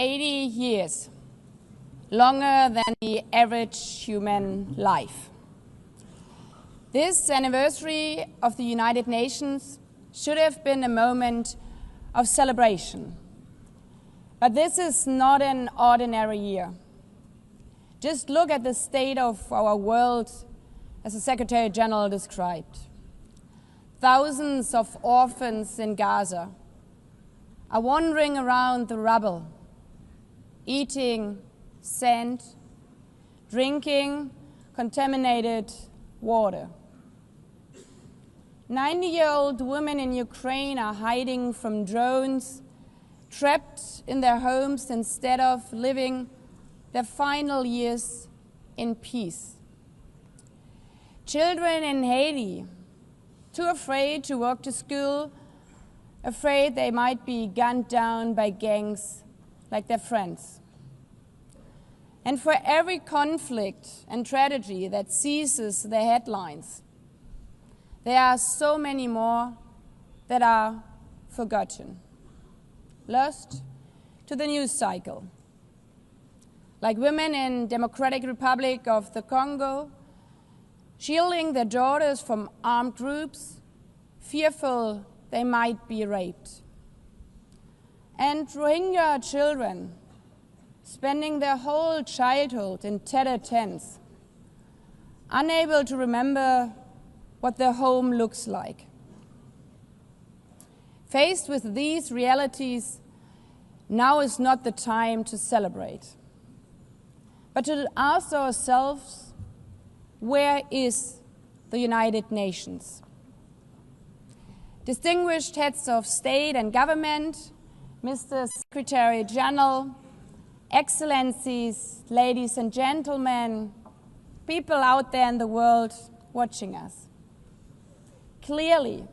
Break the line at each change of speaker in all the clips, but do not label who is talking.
80 years, longer than the average human life. This anniversary of the United Nations should have been a moment of celebration. But this is not an ordinary year. Just look at the state of our world, as the Secretary General described. Thousands of orphans in Gaza are wandering around the rubble, eating sand, drinking contaminated water. 90-year-old women in Ukraine are hiding from drones, trapped in their homes instead of living their final years in peace. Children in Haiti, too afraid to walk to school, afraid they might be gunned down by gangs like their friends. And for every conflict and tragedy that seizes the headlines, there are so many more that are forgotten, lost to the news cycle. Like women in Democratic Republic of the Congo, shielding their daughters from armed groups, fearful they might be raped. And Rohingya children spending their whole childhood in tattered tents, unable to remember what their home looks like. Faced with these realities, now is not the time to celebrate, but to ask ourselves, where is the United Nations? Distinguished heads of state and government, Mr. Secretary General, Excellencies, ladies and gentlemen, people out there in the world watching us. Clearly,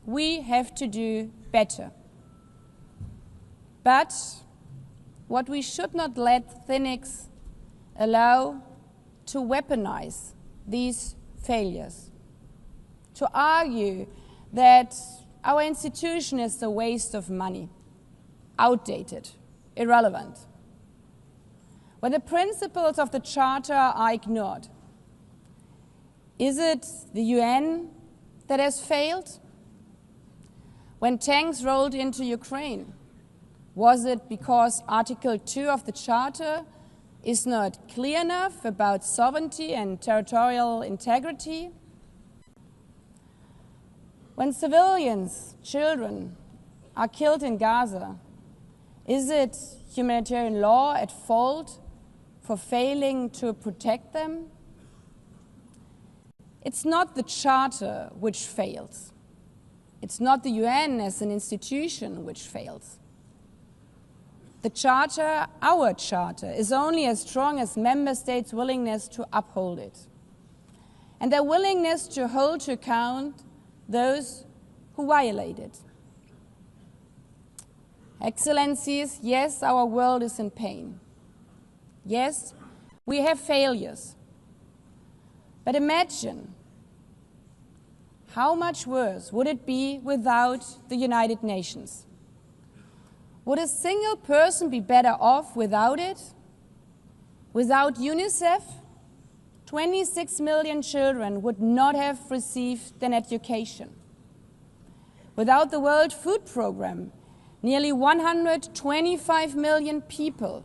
we have to do better. But what we should not let cynics allow to weaponize these failures, to argue that our institution is a waste of money, outdated, irrelevant. When the principles of the Charter are ignored, is it the UN that has failed? When tanks rolled into Ukraine, was it because Article 2 of the Charter is not clear enough about sovereignty and territorial integrity? When civilians, children, are killed in Gaza, is it humanitarian law at fault for failing to protect them? It's not the Charter which fails. It's not the UN as an institution which fails. The Charter, our Charter, is only as strong as member states' willingness to uphold it, and their willingness to hold to account those who violate it. Excellencies, yes, our world is in pain. Yes, we have failures. But imagine how much worse would it be without the United Nations? Would a single person be better off without it? Without UNICEF, 26 million children would not have received an education. Without the World Food Programme, nearly 125 million people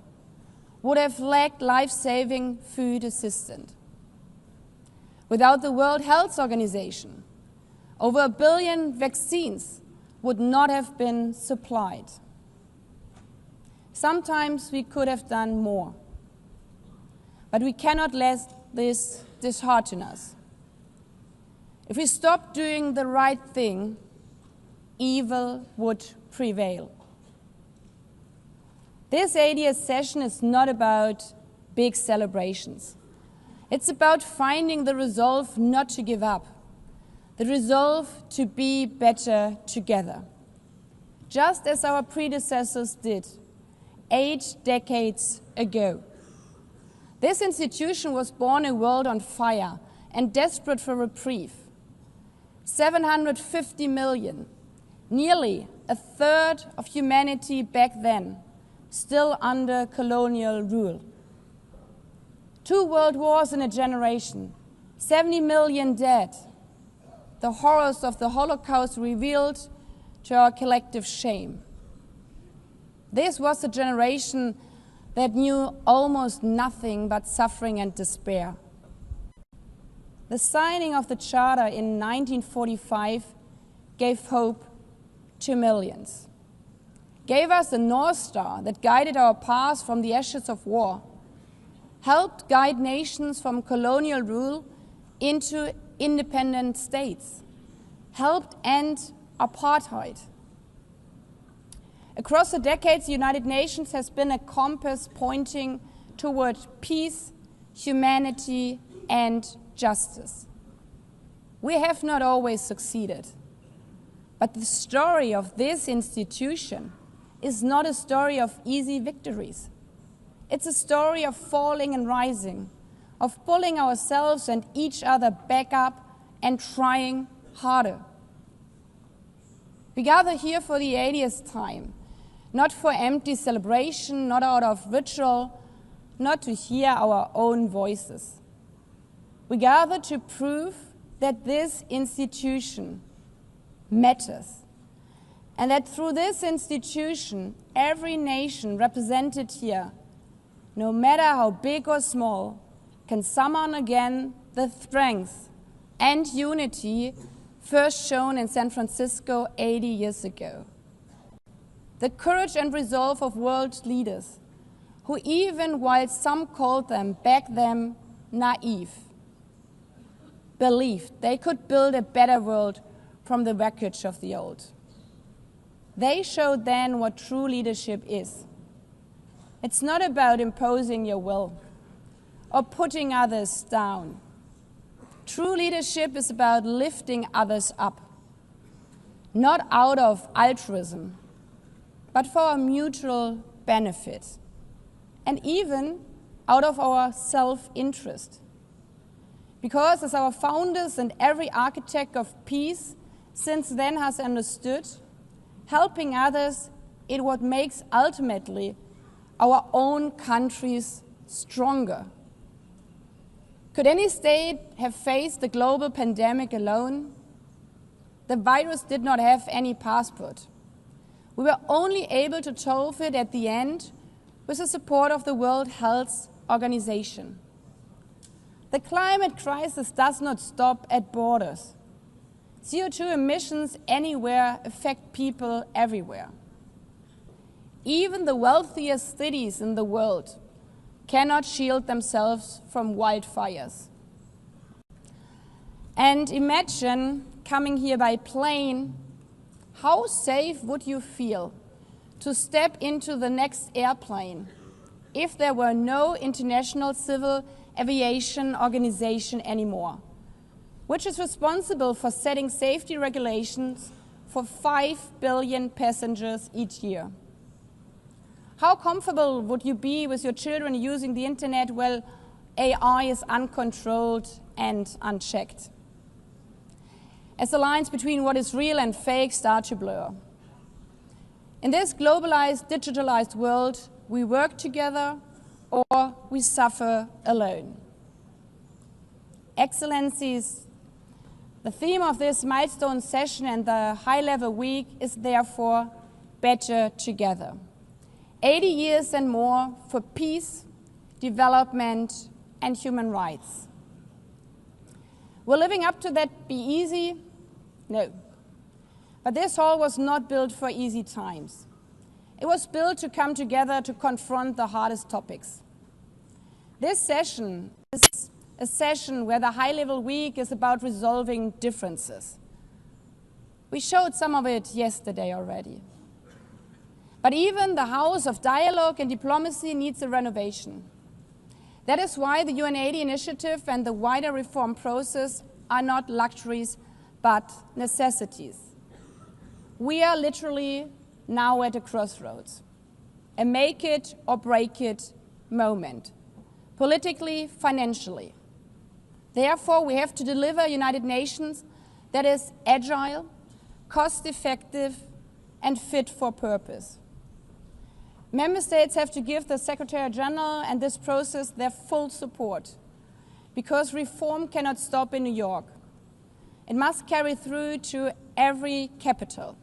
would have lacked life-saving food assistance. Without the World Health Organization, over 1 billion vaccines would not have been supplied. Sometimes we could have done more, but we cannot let this dishearten us. If we stop doing the right thing, evil would prevail. This 80th session is not about big celebrations. It's about finding the resolve not to give up, the resolve to be better together, just as our predecessors did 8 decades ago. This institution was born in a world on fire and desperate for reprieve. 750 million, nearly a third of humanity back then, still under colonial rule. 2 world wars in a generation, 70 million dead, the horrors of the Holocaust revealed to our collective shame. This was a generation that knew almost nothing but suffering and despair. The signing of the Charter in 1945 gave hope to millions, gave us a North Star that guided our path from the ashes of war, helped guide nations from colonial rule into independent states, helped end apartheid. Across the decades, the United Nations has been a compass pointing toward peace, humanity, and justice. We have not always succeeded, but the story of this institution is not a story of easy victories. It's a story of falling and rising, of pulling ourselves and each other back up and trying harder. We gather here for the 80th time, not for empty celebration, not out of ritual, not to hear our own voices. We gather to prove that this institution matters, and that through this institution, every nation represented here, no matter how big or small, can summon again the strength and unity first shown in San Francisco 80 years ago. The courage and resolve of world leaders who, even while some called them back then naive, believed they could build a better world from the wreckage of the old. They showed then what true leadership is. It's not about imposing your will or putting others down. True leadership is about lifting others up, not out of altruism, but for our mutual benefit, and even out of our self-interest. Because as our founders and every architect of peace since then has understood, helping others is what makes ultimately our own countries stronger. Could any state have faced the global pandemic alone? The virus did not have any passport. We were only able to solve it at the end with the support of the World Health Organization. The climate crisis does not stop at borders. CO2 emissions anywhere affect people everywhere. Even the wealthiest cities in the world cannot shield themselves from wildfires. And imagine coming here by plane. How safe would you feel to step into the next airplane if there were no International Civil Aviation Organization anymore, which is responsible for setting safety regulations for 5 billion passengers each year? How comfortable would you be with your children using the internet while AI is uncontrolled and unchecked, as the lines between what is real and fake start to blur? In this globalized, digitalized world, we work together or we suffer alone. Excellencies, the theme of this milestone session and the high-level week is therefore better together. 80 years and more for peace, development, and human rights. Will living up to that be easy? No. But this hall was not built for easy times. It was built to come together to confront the hardest topics. This session is a session where the high-level week is about resolving differences. We showed some of it yesterday already. But even the house of dialogue and diplomacy needs a renovation. That is why the UN80 initiative and the wider reform process are not luxuries, but necessities. We are literally now at a crossroads, a make it or break it moment, politically, financially. Therefore, we have to deliver a United Nations that is agile, cost-effective, and fit for purpose. Member states have to give the Secretary General and this process their full support, because reform cannot stop in New York. It must carry through to every capital.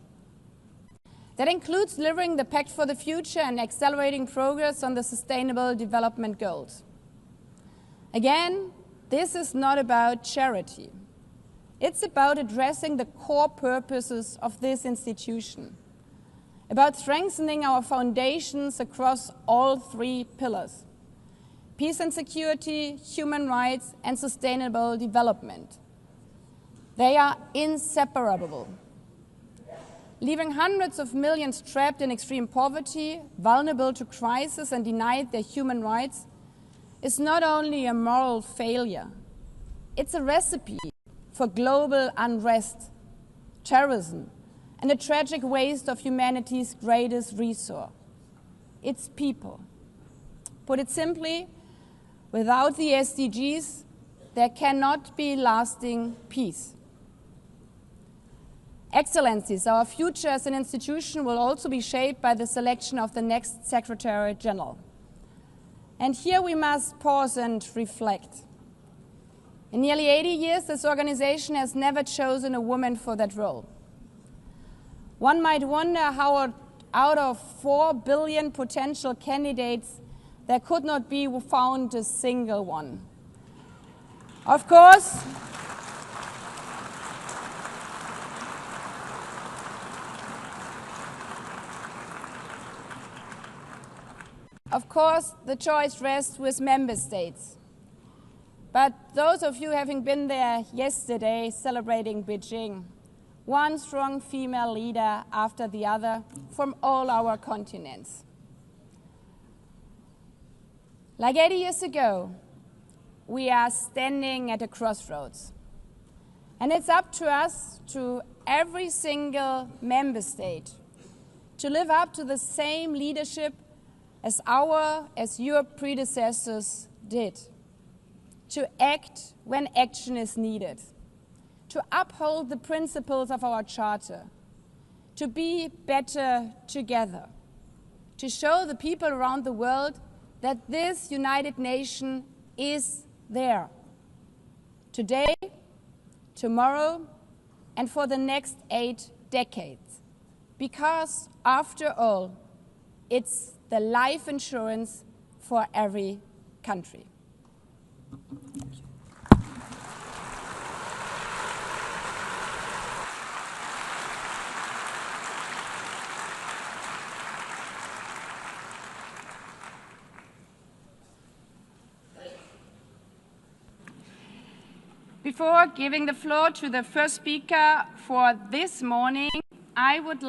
That includes delivering the Pact for the Future and accelerating progress on the Sustainable Development Goals. Again, this is not about charity. It's about addressing the core purposes of this institution, about strengthening our foundations across all three pillars: peace and security, human rights, and sustainable development. They are inseparable. Leaving hundreds of millions trapped in extreme poverty, vulnerable to crisis, and denied their human rights is not only a moral failure, it's a recipe for global unrest, terrorism, and a tragic waste of humanity's greatest resource, its people. Put it simply, without the SDGs, there cannot be lasting peace. Excellencies, our future as an institution will also be shaped by the selection of the next Secretary General. And here we must pause and reflect. In nearly 80 years, this organization has never chosen a woman for that role. One might wonder how out of 4 billion potential candidates, there could not be found a single one. Of course, the choice rests with member states. But those of you having been there yesterday celebrating Beijing, one strong female leader after the other from all our continents. Like 80 years ago, we are standing at a crossroads. And it's up to us, to every single member state, to live up to the same leadership as your predecessors did, to act when action is needed, to uphold the principles of our Charter, to be better together, to show the people around the world that this United Nation is there, today, tomorrow, and for the next 8 decades. Because, after all, it's the life insurance for every country. Thank you. Before giving the floor to the first speaker for this morning, I would like